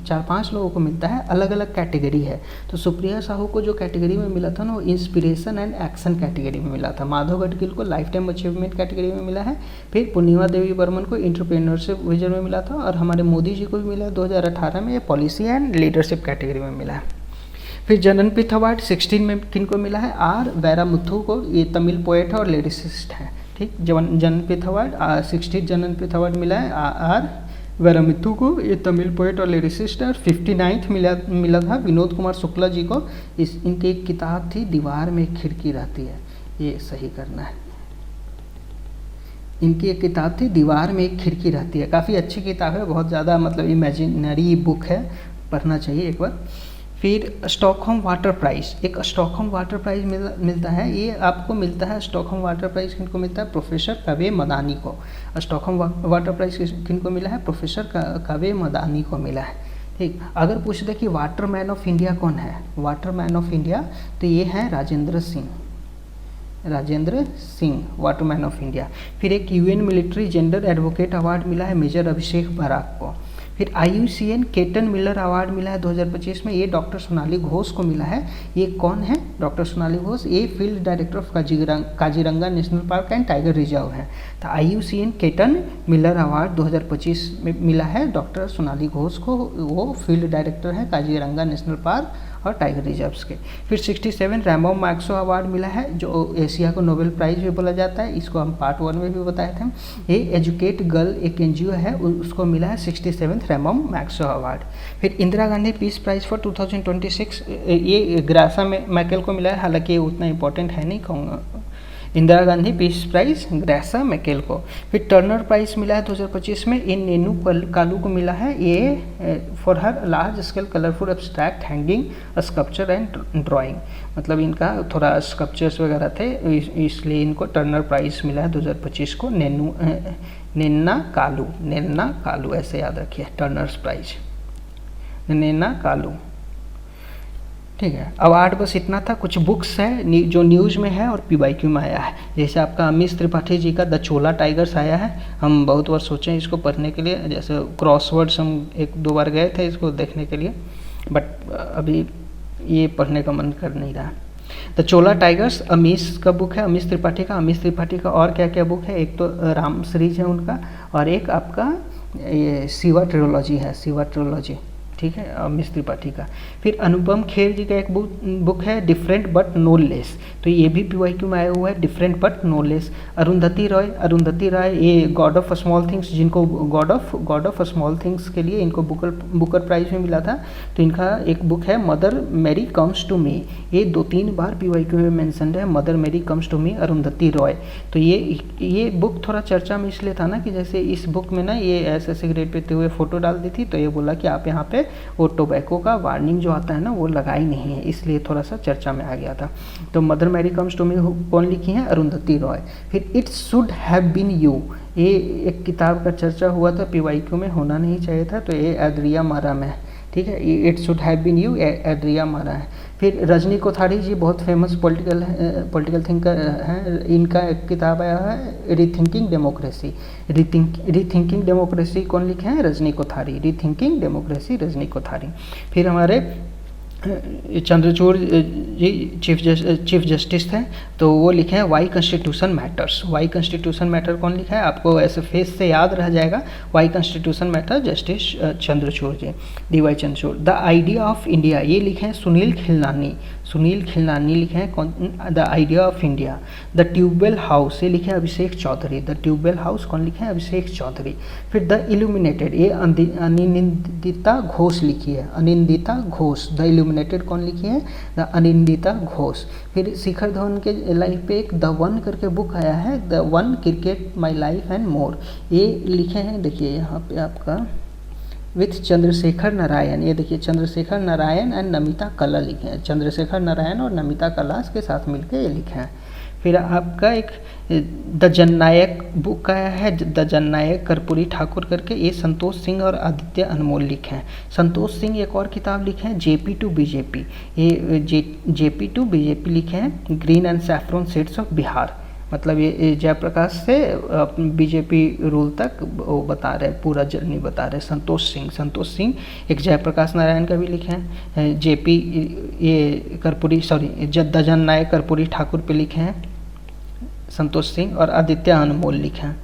4-5 लोगों को मिलता है, अलग अलग कैटेगरी है। तो सुप्रिया साहू को जो कैटेगरी में मिला था ना वो इंस्पिरेशन एंड एक्शन कैटेगरी में मिला था। माधव गडगिल को लाइफ टाइम अचीवमेंट कैटेगरी में मिला है। फिर पूर्णिमा देवी बर्मन को इंटरप्रेन्योरशिप विजन में मिला था, और हमारे मोदी जी को भी मिला 2018 में, ये पॉलिसी एंड लीडरशिप कैटेगरी में मिला है। फिर जननपीठ अवार्ड 16 में किन को मिला है? आर वैरामुथु को, ये तमिल पोएट है और लिरिसिस्ट हैं। ठीक, जननपीठ अवार्ड 16 जननपीठ अवार्ड मिला है आर वैरामुथु को, ये तमिल पोएट और लिरिसिस्ट है। और 59th मिला था विनोद कुमार शुक्ला जी को। इनकी एक किताब थी दीवार में एक खिड़की रहती है, ये सही करना है। इनकी एक किताब थी दीवार में एक खिड़की रहती है, काफ़ी अच्छी किताब है, बहुत ज़्यादा मतलब इमेजिनरी बुक है, पढ़ना चाहिए एक बार। फिर स्टॉकहोम वाटर प्राइज़, एक स्टॉकहोम वाटर प्राइज़ मिलता है, ये आपको मिलता है। स्टॉकहोम वाटर प्राइज़ किनको मिलता है? प्रोफेसर कावे मदानी को। स्टॉकहोम वाटर प्राइज़ किनको मिला है? प्रोफेसर कावे मदानी को मिला है। ठीक, अगर पूछ दे कि वाटर मैन ऑफ इंडिया कौन है, वाटर मैन ऑफ इंडिया, तो ये है Rajendra Singh water man of India. फिर एक UN military gender advocate award मिला है मेजर अभिषेक बराक को। फिर IUCN केटन मिलर अवार्ड मिला है 2025 में, ये डॉक्टर सोनाली घोष को मिला है। ये कौन है? डॉक्टर सोनाली घोष, ये field director of Kaziranga national park and tiger reserve है। तो IUCN केटन मिलर अवार्ड 2025 में मिला है डॉक्टर सोनाली घोष को, वो फील्ड डायरेक्टर है काजीरंगा नेशनल पार्क और टाइगर रिजर्व्स के। फिर 67 रैमो मैक्सो अवार्ड मिला है, जो एशिया को नोबेल प्राइज़ भी बोला जाता है, इसको हम पार्ट 1 में भी बताए थे। ये एजुकेट गर्ल एक NGO है, उसको मिला है 67th रैमो मैक्सो अवार्ड। फिर Indira Gandhi peace prize for 2026, ये ग्रासा मैकेल को मिला है, हालांकि ये उतना इंपॉर्टेंट है नहीं कहूँगा। इंदिरा गांधी पीस प्राइज़ ग्रासा मैकेल को। फिर टर्नर प्राइज़ मिला है 2025 में, इन नेनू कालू को मिला है, ये for her large scale colourful abstract hanging sculpture and drawing, मतलब इनका थोड़ा स्कल्पचर्स वगैरह थे, इसलिए इनको टर्नर प्राइज़ मिला है 2025 को। नेन्ना कालू ऐसे याद रखिए, टर्नर्स प्राइज़ नेन्ना कालू। ठीक है, अवार्ड बस इतना था। कुछ बुक्स है जो न्यूज़ में है और PYQ में आया है, जैसे आपका अमीश त्रिपाठी जी का द चोला टाइगर्स आया है। हम बहुत बार सोचे इसको पढ़ने के लिए, जैसे क्रॉसवर्ड्स हम 1-2 बार गए थे इसको देखने के लिए, बट अभी ये पढ़ने का मन कर नहीं रहा। द चोला टाइगर्स अमीश का बुक है, अमीश त्रिपाठी का और क्या क्या बुक है? एक तो राम सीरीज है उनका, और एक आपका ये शिवा ट्रियोलॉजी है, ठीक है, अमीश त्रिपाठी का। फिर अनुपम खेर जी का एक बुक है डिफरेंट बट नो लेस, तो ये भी PYQ में आया हुआ है, different but no less. Arundhati Roy ये गॉड ऑफ स्मॉल थिंग्स, जिनको गॉड ऑफ स्मॉल थिंग्स के लिए इनको बुकर प्राइज में मिला था, तो इनका एक बुक है mother Mary comes to me, ये 2-3 बार PYQ में मेंशन्ड है, mother Mary comes to me Arundhati Roy. तो ये बुक थोड़ा चर्चा में इसलिए था ना कि जैसे इस बुक में ना ये ऐसे सिगरेट पीते हुए फोटो डाल दी थी, तो ये बोला कि आप यहाँ पे वो टोबैको का वार्निंग जो आता है ना वो लगाई नहीं है, इसलिए थोड़ा सा चर्चा में आ गया था। तो mother Mary comes to me कौन लिखी है? अरुंधति रॉय। फिर it should have been you, ये एक किताब का चर्चा हुआ था, PYQ में होना नहीं चाहिए था, तो ये एड्रिया मारा में, ठीक है, it should have been you Andrea Mara है। फिर रजनी कोठारी जी बहुत फेमस पॉलिटिकल थिंकर हैं, इनका एक किताब आया है रीथिंकिंग डेमोक्रेसी कौन लिखे हैं? Rajni Kothari, rethinking democracy Rajni Kothari. फिर हमारे चंद्रचूड़ जी चीफ जस्टिस थे, तो वो लिखे हैं वाई कॉन्स्टिट्यूशन मैटर कौन लिखा है? आपको ऐसे फेस से याद रह जाएगा, why constitution matter justice Chandrachud ji, DY Chandrachud. The idea of India ये लिखे हैं सुनील खिलनानी लिखे हैं the idea of India. The tubewell house ये लिखे हैं Abhishek Chaudhary, the tubewell house कौन लिखे हैं? अभिषेक चौधरी। फिर द इल्यूमिनेटेड ये अनिंदिता घोष लिखी है, अनिंदिता घोष। द इल्यूमिनेटेड कौन लिखी है? द अनिंदिता घोष। फिर शिखर धवन के लाइफ पे एक द वन करके बुक आया है, the one cricket my life and more, ये लिखे हैं, देखिए यहाँ पे आपका विथ चंद्रशेखर नारायण, ये देखिए चंद्रशेखर नारायण एंड नमिता कला लिखे हैं, चंद्रशेखर नारायण और नमिता कला के साथ मिलकर ये लिखे हैं। फिर आपका एक द जननायक बुक आया है, द जननायक कर्पूरी ठाकुर करके, ये संतोष सिंह और आदित्य अनमोल लिखे हैं। संतोष सिंह एक और किताब लिखे हैं जेपी टू बीजेपी, ये जेपी टू बीजेपी लिखे हैं, green and saffron shades of Bihar, मतलब ये जयप्रकाश से बीजेपी रूल तक वो बता रहे, पूरा जर्नी बता रहे। संतोष सिंह एक जयप्रकाश नारायण का भी लिखे हैं, जेपी ये कर्पूरी द जननायक कर्पूरी ठाकुर पे लिखे हैं संतोष सिंह, और आदित्य अनमोल लिखे हैं।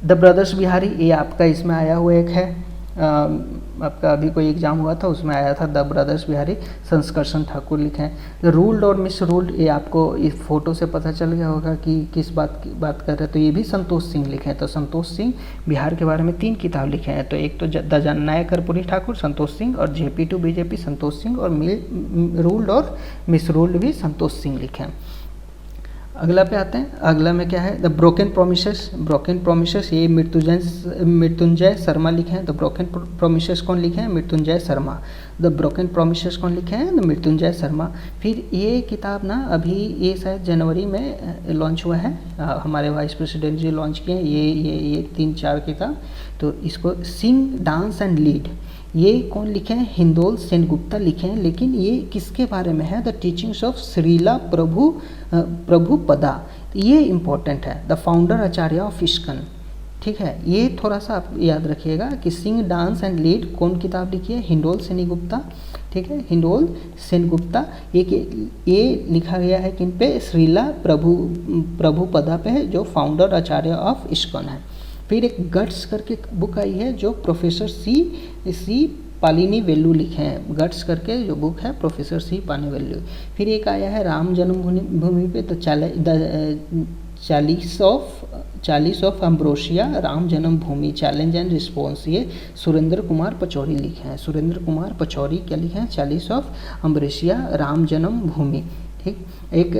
द ब्रदर्स बिहारी ये आपका इसमें आया हुआ एक है, आपका अभी कोई एग्जाम हुआ था उसमें आया था, द ब्रदर्स बिहारी संस्कर्षण ठाकुर लिखे हैं। द रूल्ड और मिस रूल्ड ये आपको इस फोटो से पता चल गया होगा कि किस बात की बात कर रहे हैं, तो ये भी संतोष सिंह लिखे हैं। तो संतोष सिंह बिहार के बारे में 3 किताब लिखे हैं, तो एक तो द जननायक कर्पूरी ठाकुर संतोष सिंह, और JP to BJP Santosh Singh, और रूल्ड और मिस रूल्ड भी संतोष सिंह लिखे हैं। अगला पे आते हैं, अगला में क्या है, द ब्रोकन प्रोमिसेस ये मृत्युंजय शर्मा लिखे हैं। द ब्रोकन प्रोमिसेस कौन लिखे हैं? Mrityunjay Sharma. The broken promises कौन लिखे हैं? द मृत्युंजय शर्मा। फिर ये किताब ना अभी ये शायद जनवरी में लॉन्च हुआ है, हमारे वाइस प्रेसिडेंट जी लॉन्च किए ये 3-4 किताब। तो इसको सिंग डांस एंड लीड, ये कौन लिखे हैं? हिंदोल सेनगुप्ता लिखे हैं। लेकिन ये किसके बारे में है? The teachings of Shrila Prabhupada, ये इम्पोर्टेंट है। The founder acharya of ISKCON, ठीक है, ये थोड़ा सा आप याद रखिएगा कि सिंग डांस एंड लीड कौन किताब लिखी है? हिंडोल सेनगुप्ता, ठीक है, हिंडोल सेनगुप्ता। ये लिखा गया है किन पे? श्रीला प्रभुपदा पे, जो फाउंडर आचार्य ऑफ इस्कन है। फिर एक गट्स करके बुक आई है जो प्रोफेसर सी पालिनीवेल्लू लिखे हैं, गट्स करके जो बुक है प्रोफेसर सी पालिनीवेल्लू। फिर एक आया है राम जन्मभूमि पे, तो 40 of ambrosia Ram Janmabhoomi challenge and response, ये सुरेंद्र कुमार पचौरी लिखे हैं। सुरेंद्र कुमार पचौरी क्या लिखे हैं? 40 ऑफ अम्ब्रोसिया राम जन्मभूमि, ठीक। एक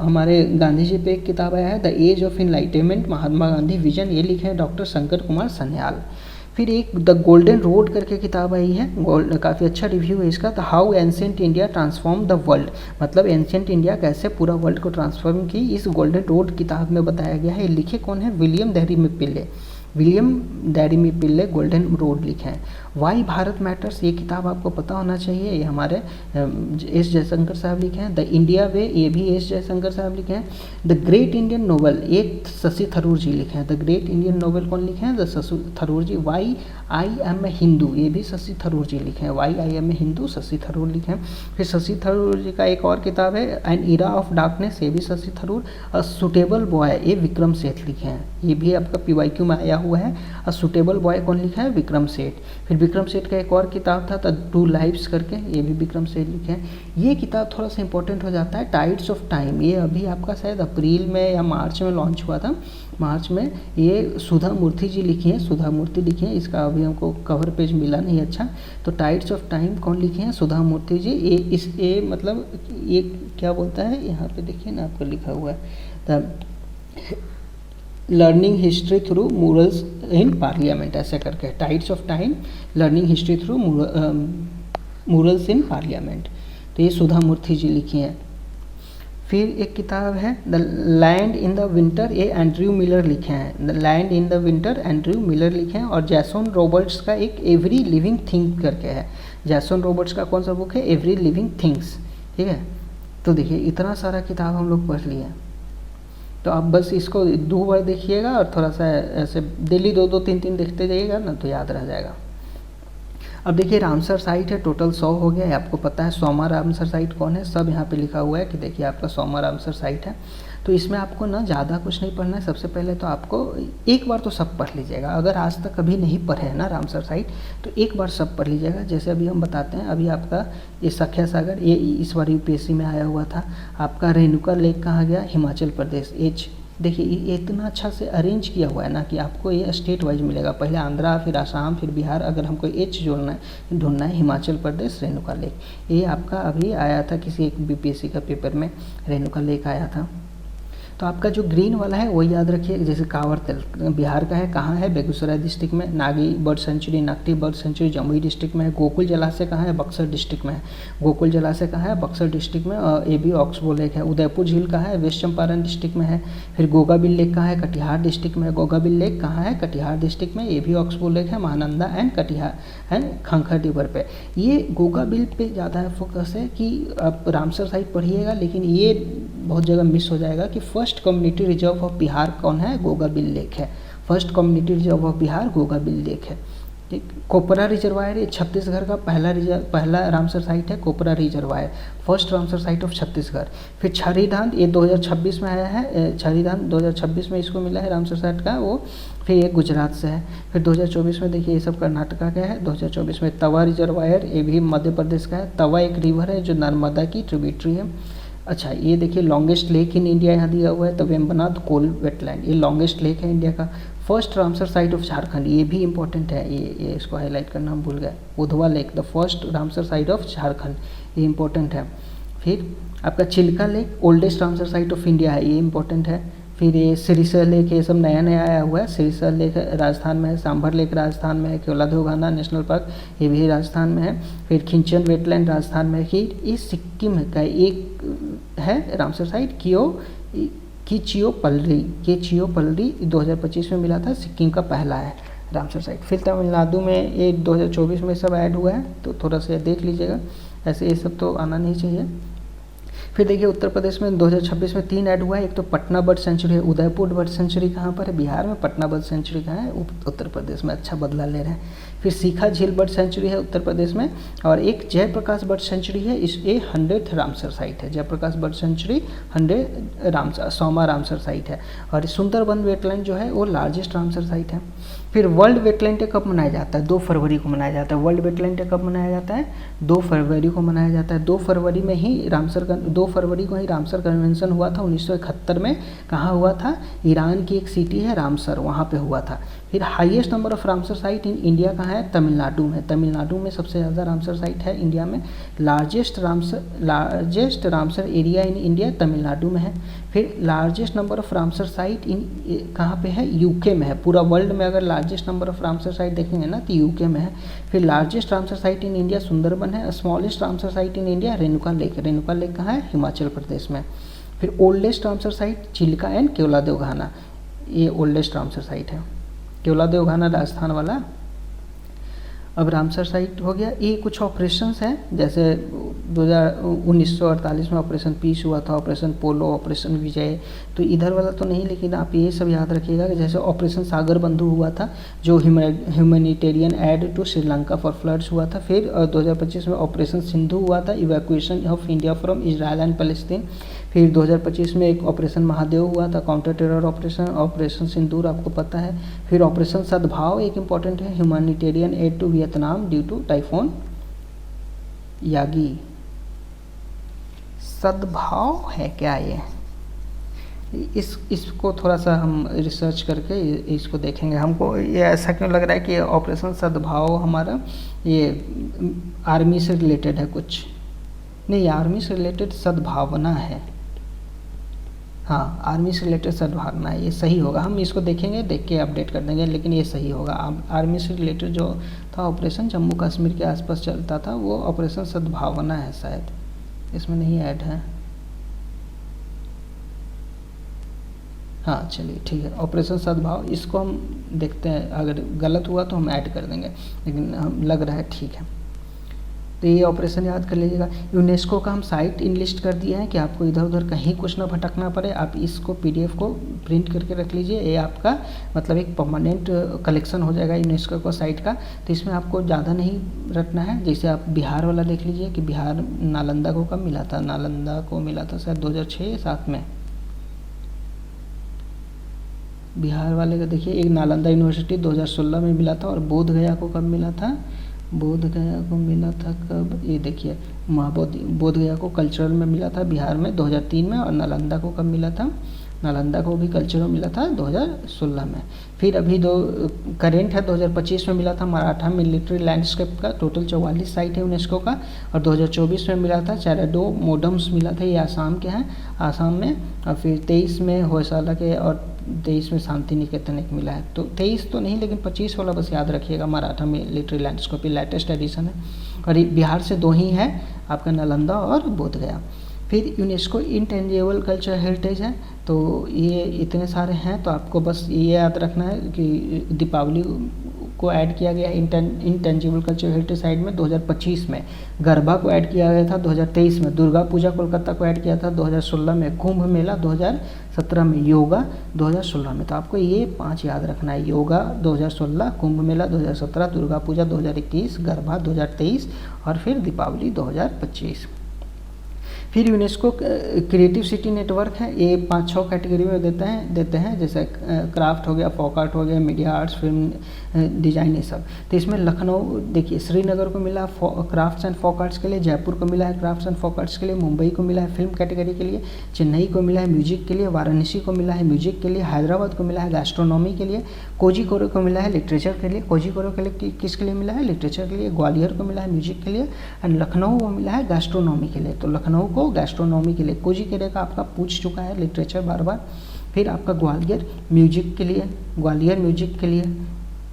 हमारे गांधी जी पे एक किताब आया है the age of enlightenment Mahatma Gandhi vision, ये लिखे हैं डॉक्टर शंकर कुमार सन्याल। फिर एक द गोल्डन रोड करके किताब आई है, काफ़ी अच्छा रिव्यू है इसका। The how ancient India transform the world, मतलब एंशिएंट इंडिया कैसे पूरा वर्ल्ड को ट्रांसफॉर्म की, इस गोल्डन रोड किताब में बताया गया है। लिखे कौन है? विलियम डैरी पिल्ले गोल्डन रोड लिखे हैं। वाई भारत मैटर्स, ये किताब आपको पता होना चाहिए, ये हमारे एस जयशंकर साहब लिखे हैं। द इंडिया वे, ये भी एस जयशंकर साहब लिखे हैं। द ग्रेट इंडियन नोवेल, ये शशि थरूर जी लिखे हैं। द ग्रेट इंडियन नोवेल कौन लिखे हैं? The Shashi Tharoor ji. Why I am a Hindu, ये भी शशि थरूर जी लिखे हैं। Why I am a Hindu Shashi Tharoor लिखे हैं। फिर शशि थरूर जी का एक और किताब है एन इरा ऑफ डार्कनेस, ये भी Shashi Tharoor. A suitable boy, ये विक्रम सेठ लिखे हैं, ये भी आपका PYQ में आया हुआ है। अ सुटेबल बॉय कौन लिखा है? विक्रम सेठ। फिर विक्रम सेठ का एक और किताब था द टू लाइफ्स करके, ये भी विक्रम सेठ लिखे हैं। ये किताब थोड़ा सा इंपॉर्टेंट हो जाता है, टाइड्स ऑफ टाइम, ये अभी आपका शायद अप्रैल में या मार्च में लॉन्च हुआ था, मार्च में। ये सुधा मूर्ति जी लिखी है, सुधा मूर्ति लिखी है, इसका अभी हमको कवर पेज मिला नहीं अच्छा। तो टाइड्स ऑफ टाइम कौन लिखे हैं? सुधा मूर्ति जी। ये मतलब ये क्या बोलता है यहाँ पे देखिए ना, आपको लिखा हुआ है the learning history through murals in parliament, ऐसे करके tides of time learning history through murals in parliament, तो ये सुधा मूर्ति जी लिखी हैं। फिर एक किताब है the land in the winter, ये एंड्रयू मिलर लिखे हैं। The land in the winter Andrew Miller लिखे हैं। और जैसन रॉबर्ट्स का एक एवरी लिविंग थिंग करके है, जैसन रॉबर्ट्स का कौन सा बुक है? एवरी लिविंग थिंग्स, ठीक है। तो देखिए इतना सारा किताब हम लोग पढ़ लिए, तो आप बस इसको 2 बार देखिएगा और थोड़ा सा ऐसे डेली 2-2, 3-3 देखते जाइएगा ना, तो याद रह जाएगा। अब देखिए रामसर साइट है, टोटल 100 हो गया है। आपको पता है सोमा रामसर साइट कौन है, सब यहाँ पे लिखा हुआ है कि देखिए आपका सोमा रामसर साइट है। तो इसमें आपको ना ज़्यादा कुछ नहीं पढ़ना है। सबसे पहले तो आपको एक बार तो सब पढ़ लीजिएगा, अगर आज तक कभी नहीं पढ़े हैं ना रामसर साइट, तो एक बार सब पढ़ लीजिएगा। जैसे अभी हम बताते हैं, अभी आपका ये सख्या सागर, ये इस बार UPSC में आया हुआ था। आपका रेणुका लेक कहाँ गया? हिमाचल प्रदेश। एच देखिए ये इतना अच्छा से अरेंज किया हुआ है ना कि आपको ये स्टेट वाइज मिलेगा, पहले आंध्रा, फिर आसाम, फिर बिहार। अगर हमको H ढूंढना है, हिमाचल प्रदेश रेणुका लेक। ये आपका अभी आया था किसी एक BPSC का पेपर में, रेणुका लेक आया था। तो आपका जो ग्रीन वाला है वो याद रखिए, जैसे कांवर तेल बिहार का है, कहाँ है, बेगूसराय डिस्ट्रिक्ट में। Nagi bird sanctuary, Nagti bird sanctuary Jamui district में है। गोकुल जलाशय कहाँ है, बक्सर डिस्ट्रिक्ट में है। गोकुल जलाशय कहाँ है, बक्सर डिस्ट्रिक्ट में। और ये भी ऑक्सबो लेक है। उदयपुर झील कहाँ है, वेस्ट चंपारण डिस्ट्रिक्ट में है। फिर गोगाबिल लेक कहाँ है, कटिहार डिस्ट्रिक्ट में है। गोगाबिल लेक कहाँ है, कटिहार डिस्ट्रिक्ट में, ये भी ऑक्सबो लेक है। Mahananda and Katihar and Khankhar river पे। ये गोगाबिल पे ज़्यादा फोकस है कि आप रामसर साइट पढ़िएगा, लेकिन ये बहुत जगह मिस हो जाएगा कि first community reserve of Bihar कौन है, गोगाबिल लेक है। First community reserve of Bihar Gogabil lake है। ठीक, कोपरा रिजर्वायर ये छत्तीसगढ़ का पहला रामसर साइट है, Kopra reservoir, first Ramsar site of Chhattisgarh. फिर छरीधान ये 2026 में आया है, छरीधान 2026 में इसको मिला है रामसर साइट का वो। फिर ये गुजरात से है। फिर 2024 में देखिए ये सब कर्नाटका का है। 2024 में तवा रिजर्वायर, ये भी मध्य प्रदेश का है। तवा एक रिवर है जो नर्मदा की ट्रिब्यूटरी है। अच्छा, ये देखिए लॉन्गेस्ट लेक इन इंडिया यहाँ दिया हुआ है, तो वेम्बनाथ कोल वेटलैंड, ये लॉन्गेस्ट लेक है इंडिया का। First Ramsar site of Jharkhand, ये भी इंपॉर्टेंट है, ये इसको हाईलाइट करना हम भूल गए। Udhwa lake the first Ramsar site of Jharkhand, ये इंपॉर्टेंट है। फिर आपका Chilka lake oldest Ramsar site of India है, ये इंपॉर्टेंट है। फिर ये सिरिसर लेक, ये सब नया नया आया हुआ है। सिरिसर लेक राजस्थान में है। सांभर लेक राजस्थान में है। केवलादेव नेशनल पार्क ये भी राजस्थान में है। फिर खिंचन वेटलैंड राजस्थान में है। फिर ये सिक्किम का एक है रामसर साइट, केचियोपल्ली 2025 में मिला था, सिक्किम का पहला है रामसर साइट। फिर तमिलनाडु में ये 2024 में सब ऐड हुआ है, तो थोड़ा सा देख लीजिएगा, ऐसे ये सब तो आना नहीं चाहिए। फिर देखिए उत्तर प्रदेश में 2026 में 3 ऐड हुआ है। एक तो पटना बर्ड सेंचुरी है। उदयपुर बर्ड सेंचुरी कहाँ पर है, बिहार में। पटना बर्ड सेंचुरी कहाँ है, उत्तर प्रदेश में। अच्छा बदला ले रहे हैं। फिर सीखा झील बर्ड सेंचुरी है उत्तर प्रदेश में। और एक जयप्रकाश बर्ड सेंचुरी है, ये 100th रामसर साइट है। जयप्रकाश बर्ड सेंचुरी 100वां रामसर साइट है। और सुंदरबन वेटलैंड जो है वो लार्जेस्ट रामसर साइट है। फिर वर्ल्ड वेटलैंड डे कब मनाया जाता है, 2 फरवरी को मनाया जाता है। वर्ल्ड वेटलैंड डे कब मनाया जाता है, 2 फरवरी को मनाया जाता है। 2 फरवरी में ही 2 फरवरी को ही रामसर कन्वेंशन हुआ था 1971 में। कहाँ हुआ था, ईरान की एक सिटी है रामसर, वहाँ पे हुआ था। फिर highest number of Ramsar site in India कहाँ है, तमिलनाडु में। तमिलनाडु में सबसे ज़्यादा रामसर साइट है इंडिया में। Largest Ramsar area in India Tamil Nadu में है। फिर largest number of Ramsar site in कहाँ पे है, यूके में है। पूरा वर्ल्ड में अगर largest number of Ramsar site देखेंगे ना तो यूके में है। फिर largest Ramsar site in India Sundarban है। Smallest Ramsar site in India Renuka lake. Renuka lake कहाँ है, हिमाचल प्रदेश में। फिर oldest Ramsar site Chilka and Keoladeo Ghana, ये ओल्डेस्ट रामसर साइट है। केवलादेव घाना राजस्थान वाला। अब रामसर साइट हो गया। ये कुछ ऑपरेशंस हैं, जैसे 1948 में ऑपरेशन पीस हुआ था, ऑपरेशन पोलो, ऑपरेशन विजय। तो इधर वाला तो नहीं, लेकिन आप ये सब याद रखिएगा कि जैसे ऑपरेशन सागर बंधु हुआ था, जो humanitarian aid to Sri Lanka for floods हुआ था। फिर 2025 में ऑपरेशन सिंधु हुआ था, evacuation of India from Israel and Palestine. फिर 2025 में एक ऑपरेशन महादेव हुआ था, counter terror operation. Operation Sindoor आपको पता है। फिर ऑपरेशन सद्भाव एक इम्पॉर्टेंट है, humanitarian aid to Vietnam due to typhoon Yagi. Sadbhav है क्या ये, इसको थोड़ा सा हम रिसर्च करके इसको देखेंगे। हमको ये ऐसा क्यों लग रहा है कि ऑपरेशन सद्भाव हमारा ये आर्मी से रिलेटेड है, कुछ नहीं, आर्मी से रिलेटेड सद्भावना है। हाँ, आर्मी से रिलेटेड सद्भावना है, ये सही होगा। हम इसको देखेंगे, देख के अपडेट कर देंगे, लेकिन ये सही होगा। आर्मी से रिलेटेड जो था ऑपरेशन जम्मू कश्मीर के आसपास चलता था, वो ऑपरेशन सद्भावना है शायद, इसमें नहीं ऐड है। हाँ चलिए ठीक है, ऑपरेशन सद्भाव, इसको हम देखते हैं, अगर गलत हुआ तो हम ऐड कर देंगे, लेकिन हम लग रहा है ठीक है। तो ये ऑपरेशन याद कर लीजिएगा। यूनेस्को का हम साइट इनलिस्ट कर दिए हैं कि आपको इधर उधर कहीं कुछ ना भटकना पड़े। आप इसको PDF को प्रिंट करके रख लीजिए, ये आपका मतलब एक परमानेंट कलेक्शन हो जाएगा यूनेस्को को साइट का। तो इसमें आपको ज़्यादा नहीं रखना है। जैसे आप बिहार वाला देख लीजिए कि बिहार नालंदा को कब मिला था, नालंदा को मिला था शायद 2006-7 में। बिहार वाले का देखिए, एक नालंदा यूनिवर्सिटी 2016 में मिला था, और बोध गया को कब मिला था, बोध गया को मिला था कब, ये देखिए बोध गया को कल्चरल में मिला था बिहार में 2003 में, और नालंदा को कब मिला था, नालंदा को भी कल्चरल मिला था 2016 में। फिर अभी दो करेंट है 2025 में मिला था मराठा मिलिट्री लैंडस्केप का, टोटल 44 साइट है यूनेस्को का, और 2024 में मिला था चैराडो मोडम्स मिला था, ये आसाम के हैं, आसाम में, और फिर 23 में होयसाला के, और 23 में शांति निकेतन एक मिला है। तो 23 तो नहीं, लेकिन 25 वाला बस याद रखिएगा, Maratha military landscape latest edition है, और बिहार से 2 ही है आपका, नालंदा और बोध गया। फिर यूनेस्को इंटेंजिबल कल्चर हेरिटेज है, तो ये इतने सारे हैं, तो आपको बस ये याद रखना है कि दीपावली को ऐड किया गया इंटेंजिबल कल्चर हेरिटेज साइट में 2025 में, गरबा को ऐड किया गया था 2023 में, दुर्गा पूजा कोलकाता को ऐड किया था 2016 में, कुंभ मेला 2017 में, योगा 2016 में। तो आपको ये 5 याद रखना है, योगा 2016, कुंभ मेला 2017, दुर्गा पूजा 2021, गरबा 2023 और फिर दीपावली 2025। फिर यूनेस्को क्रिएटिव सिटी नेटवर्क है, ये 5-6 कैटेगरी में देते हैं जैसे क्राफ्ट हो गया, फोक आर्ट हो गया, मीडिया आर्ट्स, फिल्म डिजाइन, ये सब। तो इसमें लखनऊ देखिए, श्रीनगर को मिला क्राफ्ट्स एंड फोक आर्ट्स के लिए, जयपुर को मिला है क्राफ्ट्स एंड फोक आर्ट्स के लिए, मुंबई को मिला है फिल्म कैटेगरी के लिए, चेन्नई को मिला है म्यूजिक के लिए, वाराणसी को मिला है म्यूजिक के लिए, हैदराबाद को मिला है गैस्ट्रोनॉमी के लिए, कोझीकोड को मिला है लिटरेचर के लिए, कोझीकोड के लिए किसके लिए मिला है, लिटरेचर के लिए, ग्वालियर को मिला है म्यूजिक के लिए, एंड लखनऊ को मिला है गैस्ट्रोनॉमी के लिए। तो लखनऊ को गैस्ट्रोनॉमी के लिए, कोझीकोड का आपका पूछ चुका है लिटरेचर बार बार। फिर आपका ग्वालियर म्यूजिक के लिए, ग्वालियर म्यूजिक के लिए,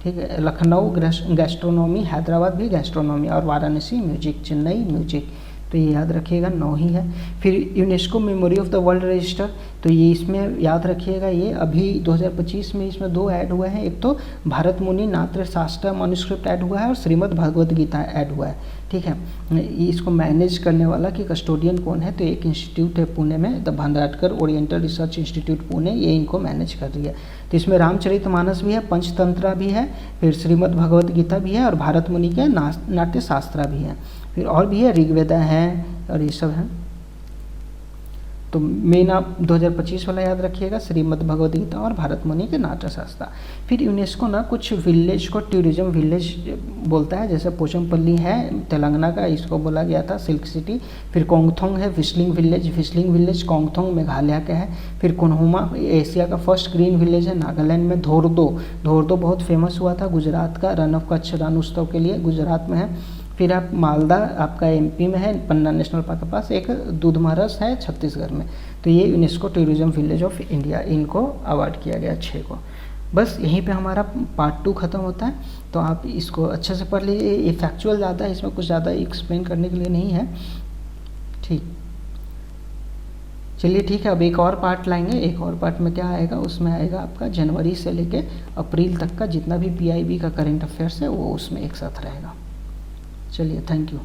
ठीक है, लखनऊ गैस्ट्रोनॉमी, हैदराबाद भी गैस्ट्रोनॉमी, और वाराणसी म्यूजिक, चेन्नई म्यूजिक। तो ये याद रखिएगा 9 ही है। फिर UNESCO memory of the world register, तो ये इसमें याद रखिएगा, ये अभी 2025 में इसमें 2 ऐड हुए हैं, एक तो भारत मुनि नाट्य शास्त्र मनुस्क्रिप्ट ऐड हुआ है, और श्रीमद् भगवद गीता ऐड हुआ है, ठीक है। इसको मैनेज करने वाला कि कस्टोडियन कौन है, तो एक इंस्टीट्यूट है पुणे में, the Bhandarkar oriental research institute Pune, ये इनको मैनेज कर रही है। तो इसमें रामचरितमानस भी है, पंचतंत्रा भी है, फिर श्रीमद् भगवद गीता भी है, और भारत मुनि के नाट्य शास्त्रा भी है, फिर और भी है, ऋग्वेदा है, और ये सब है। तो मेन आप 2025 वाला याद रखिएगा, श्रीमद् भगवद गीता और भारत मुनि के नाट्यशास्त्र। फिर यूनेस्को ना कुछ विलेज को टूरिज्म विलेज बोलता है, जैसे पोचमपल्ली है तेलंगाना का, इसको बोला गया था सिल्क सिटी। फिर कोंगथोंग है फिशलिंग विलेज कोंगथोंग मेघालय का है। फिर कोनहुमा एशिया का फर्स्ट ग्रीन विलेज है नागालैंड में। धोरदो बहुत फेमस हुआ था गुजरात का, रन ऑफ कच्छ रण उत्सव के लिए गुजरात में है। फिर आप मालदा आपका एमपी में है, पन्ना नेशनल पार्क के पास। एक दूधमारस है छत्तीसगढ़ में। तो ये UNESCO tourism village of India, इनको अवार्ड किया गया 6 को। बस यहीं पे हमारा पार्ट 2 ख़त्म होता है। तो आप इसको अच्छे से पढ़ लीजिए, ये फैक्चुअल ज़्यादा है, इसमें कुछ ज़्यादा एक्सप्लेन करने के लिए नहीं है, ठीक। चलिए ठीक है, अब एक और पार्ट लाएंगे। एक और पार्ट में क्या आएगा, उसमें आएगा आपका जनवरी से लेके अप्रैल तक का जितना भी PIB का करेंट अफेयर्स है वो उसमें एक साथ रहेगा। चलिए, थैंक यू।